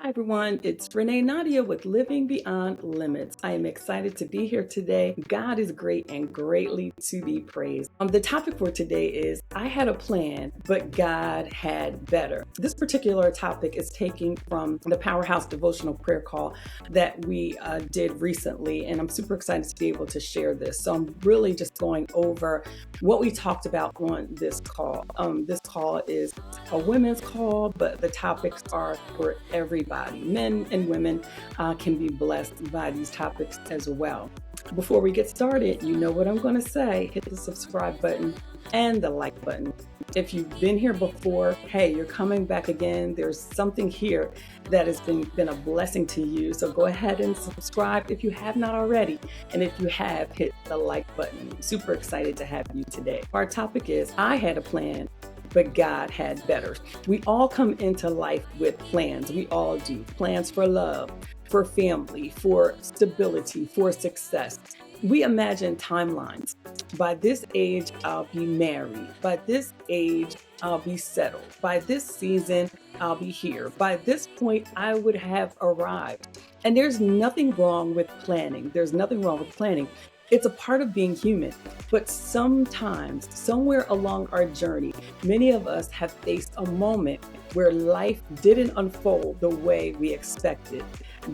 Hi everyone, it's Renee Nadia with Living Beyond Limits. I am excited to be here today. God is great and greatly to be praised. The topic for today is I had a plan, but God had better. This particular topic is taken from the PowerHouse Devotional prayer call that we did recently, and I'm super excited to be able to share this. So I'm really just going over what we talked about on this call. This call is a women's call, but the topics are for everybody. Men and women can be blessed by these topics as well. Before we get started, you know what I'm going to say. Hit the subscribe button and the like button. If you've been here before, hey, you're coming back again. There's something here that has been a blessing to you. So go ahead and subscribe if you have not already. And if you have, hit the like button. Super excited to have you today. Our topic is I had a plan, but God had better. We all come into life with plans. We all do. Plans for love, for family, for stability, for success. We imagine timelines. By this age, I'll be married. By this age, I'll be settled. By this season, I'll be here. By this point, I would have arrived. And there's nothing wrong with planning. There's nothing wrong with planning. It's a part of being human. But sometimes, somewhere along our journey, many of us have faced a moment where life didn't unfold the way we expected.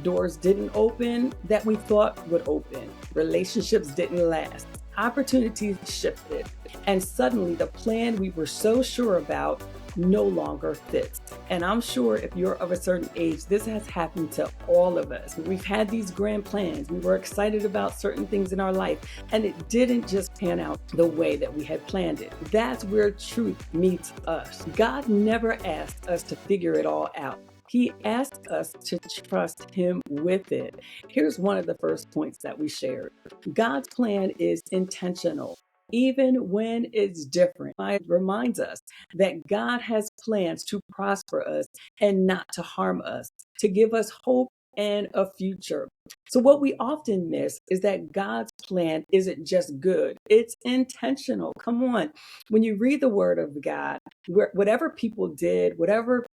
Doors didn't open that we thought would open. Relationships didn't last. Opportunities shifted. And suddenly the plan we were so sure about no longer fits. And I'm sure if you're of a certain age, this has happened to all of us. We've had these grand plans. We were excited about certain things in our life, and it didn't just pan out the way that we had planned it. That's where truth meets us. God never asked us to figure it all out. He asked us to trust Him with it. Here's one of the first points that we shared. God's plan is intentional. Even when it's different, it reminds us that God has plans to prosper us and not to harm us, to give us hope and a future. So, what we often miss is that God's plan isn't just good, it's intentional. Come on. When you read the Word of God, whatever people did, whatever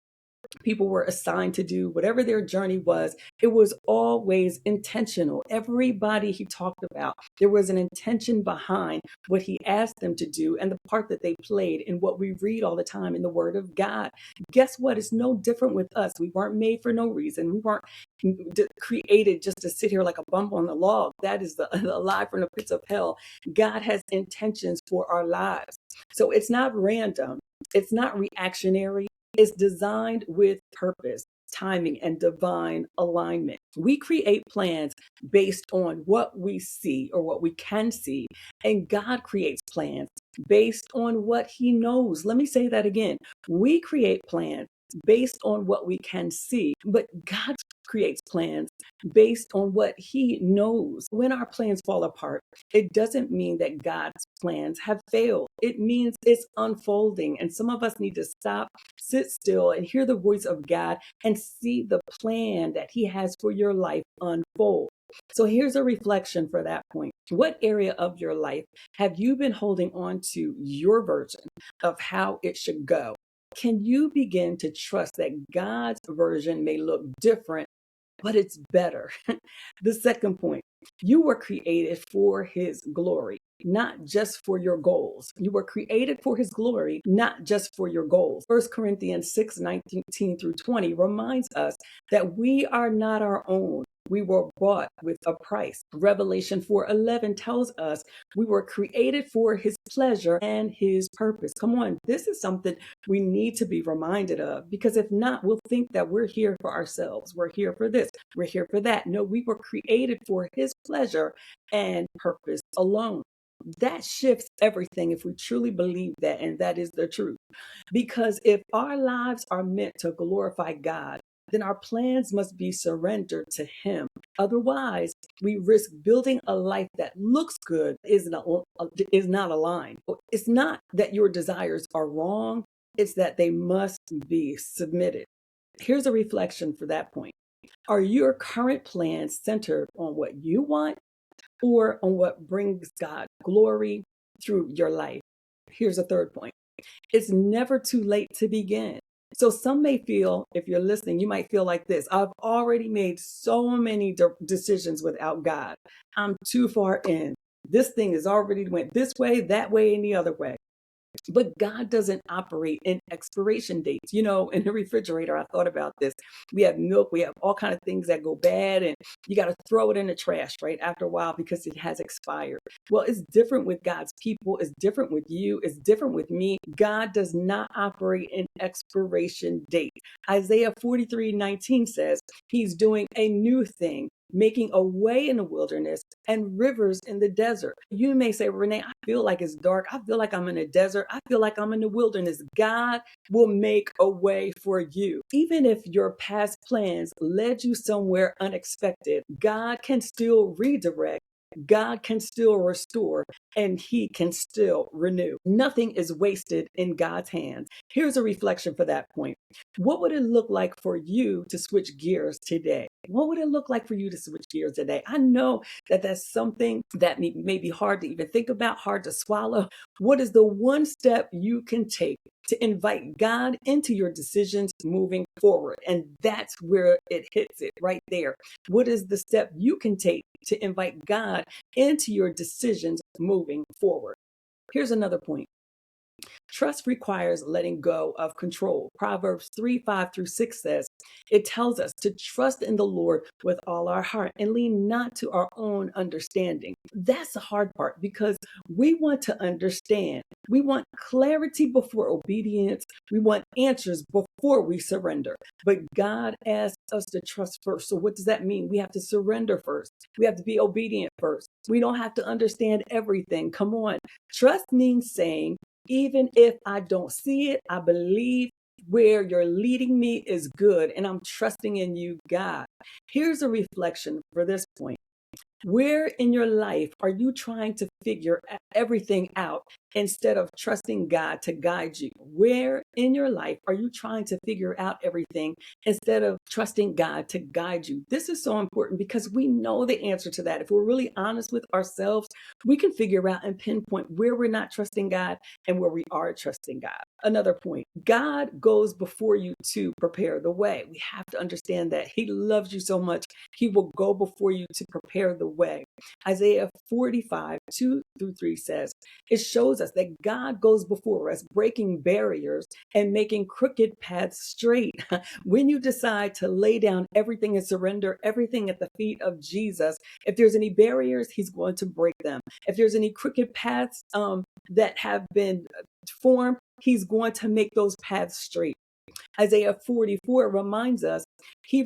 people were assigned to do, whatever their journey was, it was always intentional. Everybody he talked about, there was an intention behind what he asked them to do and the part that they played in what we read all the time in the Word of God. Guess what? It's no different with us. We weren't made for no reason. We weren't created just to sit here like a bump on the log. That is the lie from the pits of hell. God has intentions for our lives. So it's not random. It's not reactionary. Is designed with purpose, timing, and divine alignment. We create plans based on what we see or what we can see, and God creates plans based on what He knows. Let me say that again. We create plans based on what we can see, but God creates plans based on what He knows. When our plans fall apart, it doesn't mean that God's plans have failed. It means it's unfolding. And some of us need to stop, sit still, and hear the voice of God and see the plan that He has for your life unfold. So here's a reflection for that point. What area of your life have you been holding on to your version of how it should go? Can you begin to trust that God's version may look different, but it's better? The second point, you were created for His glory, not just for your goals. You were created for His glory, not just for your goals. 1 Corinthians 6:19 through 20 reminds us that we are not our own. We were bought with a price. Revelation 4:11 tells us we were created for His pleasure and His purpose. Come on, this is something we need to be reminded of, because if not, we'll think that we're here for ourselves. We're here for this. We're here for that. No, we were created for His pleasure and purpose alone. That shifts everything if we truly believe that, and that is the truth. Because if our lives are meant to glorify God, then our plans must be surrendered to Him. Otherwise, we risk building a life that looks good, is not aligned. It's not that your desires are wrong, it's that they must be submitted. Here's a reflection for that point. Are your current plans centered on what you want or on what brings God glory through your life? Here's a third point. It's never too late to begin. So some may feel, if you're listening, you might feel like this: I've already made so many decisions without God. I'm too far in. This thing has already went this way, that way, and the other way. But God doesn't operate in expiration dates. In the refrigerator, I thought about this. We have milk, we have all kind of things that go bad, and you got to throw it in the trash right after a while because it has expired. Well, it's different with God's people. It's different with you. It's different with me. God does not operate in expiration date. Isaiah 43:19 says he's doing a new thing, making a way in the wilderness and rivers in the desert. You may say, Renee, I feel like it's dark. I feel like I'm in a desert. I feel like I'm in the wilderness. God will make a way for you. Even if your past plans led you somewhere unexpected, God can still redirect. God can still restore, and he can still renew. Nothing is wasted in God's hands. Here's a reflection for that point. What would it look like for you to switch gears today? What would it look like for you to switch gears today? I know that that's something that may be hard to even think about, hard to swallow. What is the one step you can take to invite God into your decisions moving forward? And that's where it hits it right there. What is the step you can take to invite God into your decisions moving forward? Here's another point. Trust requires letting go of control. Proverbs 3:5-6 says, it tells us to trust in the Lord with all our heart and lean not to our own understanding. That's the hard part because we want to understand. We want clarity before obedience. We want answers before we surrender. But God asks us to trust first. So what does that mean? We have to surrender first. We have to be obedient first. We don't have to understand everything. Come on. Trust means saying, even if I don't see it, I believe where you're leading me is good, and I'm trusting in you, God. Here's a reflection for this point. Where in your life are you trying to figure everything out instead of trusting God to guide you? Where in your life are you trying to figure out everything instead of trusting God to guide you? This is so important because we know the answer to that. If we're really honest with ourselves, we can figure out and pinpoint where we're not trusting God and where we are trusting God. Another point, God goes before you to prepare the way. We have to understand that He loves you so much. He will go before you to prepare the way. Isaiah 45:2-3 says, it shows us that God goes before us, breaking barriers and making crooked paths straight. When you decide to lay down everything and surrender everything at the feet of Jesus, if there's any barriers, He's going to break them. If there's any crooked paths that have been formed, He's going to make those paths straight. Isaiah 44 reminds us he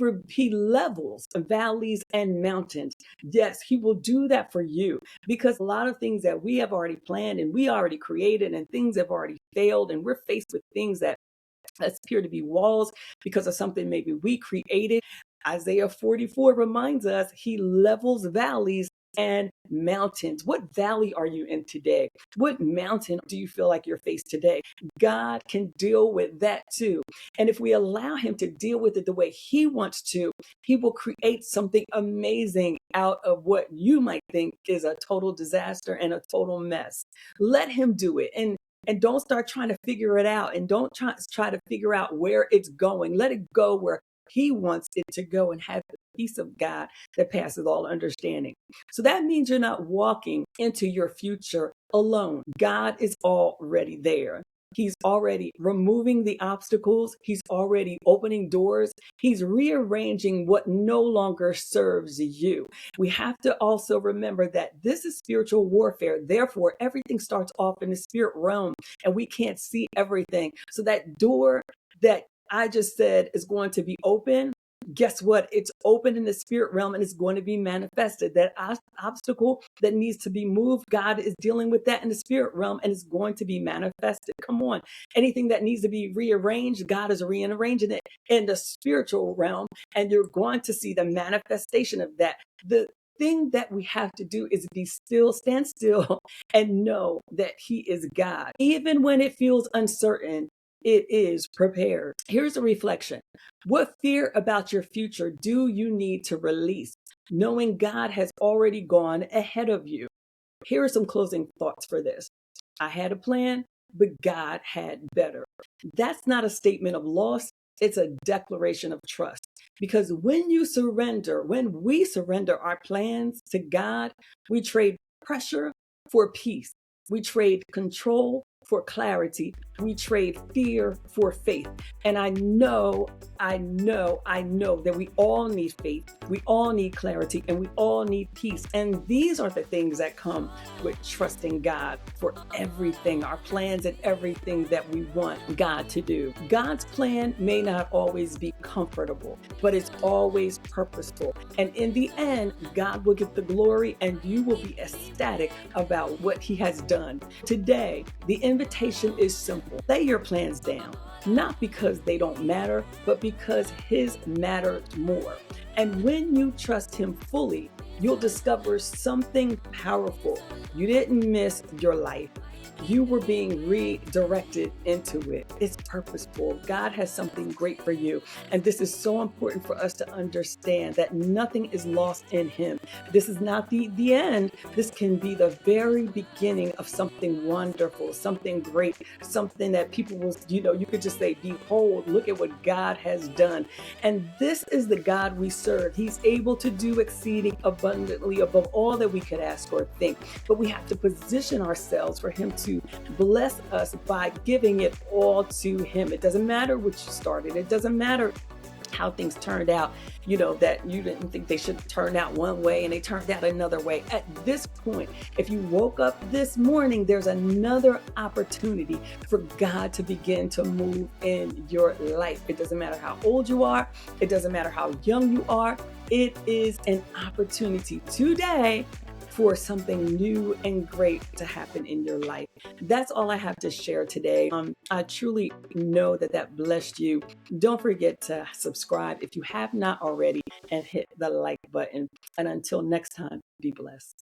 levels valleys and mountains. Yes, he will do that for you because a lot of things that we have already planned and we already created and things have already failed, and we're faced with things that appear to be walls because of something maybe we created. Isaiah 44 reminds us he levels valleys and mountains. What valley are you in today? What mountain do you feel like you're faced today? God can deal with that too. And if we allow Him to deal with it the way He wants to, He will create something amazing out of what you might think is a total disaster and a total mess. Let Him do it. And don't start trying to figure it out, and don't try to figure out where it's going. Let it go where He wants it to go and have the peace of God that passes all understanding. So that means you're not walking into your future alone. God is already there. He's already removing the obstacles. He's already opening doors. He's rearranging what no longer serves you. We have to also remember that this is spiritual warfare. Therefore, everything starts off in the spirit realm and we can't see everything. So that door that I just said is going to be open, guess what? It's open in the spirit realm and it's going to be manifested. That obstacle that needs to be moved, God is dealing with that in the spirit realm and it's going to be manifested. Come on. Anything that needs to be rearranged, God is rearranging it in the spiritual realm, and you're going to see the manifestation of that. The thing that we have to do is be still, stand still, and know that He is God. Even when it feels uncertain, it is prepared. Here's a reflection. What fear about your future do you need to release, knowing God has already gone ahead of you? Here are some closing thoughts for this. I had a plan, but God had better. That's not a statement of loss. It's a declaration of trust. Because when we surrender our plans to God, we trade pressure for peace. We trade control for clarity. We trade fear for faith. And I know that we all need faith. We all need clarity and we all need peace. And these are the things that come with trusting God for everything, our plans and everything that we want God to do. God's plan may not always be comfortable, but it's always purposeful. And in the end, God will get the glory and you will be ecstatic about what He has done. Today, the invitation is simple. Lay your plans down, not because they don't matter, but because His matters more. And when you trust Him fully, you'll discover something powerful. You didn't miss your life. You were being redirected into it. It's purposeful. God has something great for you. And this is so important for us to understand that nothing is lost in Him. This is not the end. This can be the very beginning of something wonderful, something great, something that people will, you could just say, behold, look at what God has done. And this is the God we serve. He's able to do exceeding abundantly above all that we could ask or think. But we have to position ourselves for Him to bless us by giving it all to Him. It doesn't matter what you started. It doesn't matter how things turned out, that you didn't think they should turn out one way and they turned out another way. At this point, if you woke up this morning, there's another opportunity for God to begin to move in your life. It doesn't matter how old you are. It doesn't matter how young you are. It is an opportunity today for something new and great to happen in your life. That's all I have to share today. I truly know that blessed you. Don't forget to subscribe if you have not already and hit the like button. And until next time, be blessed.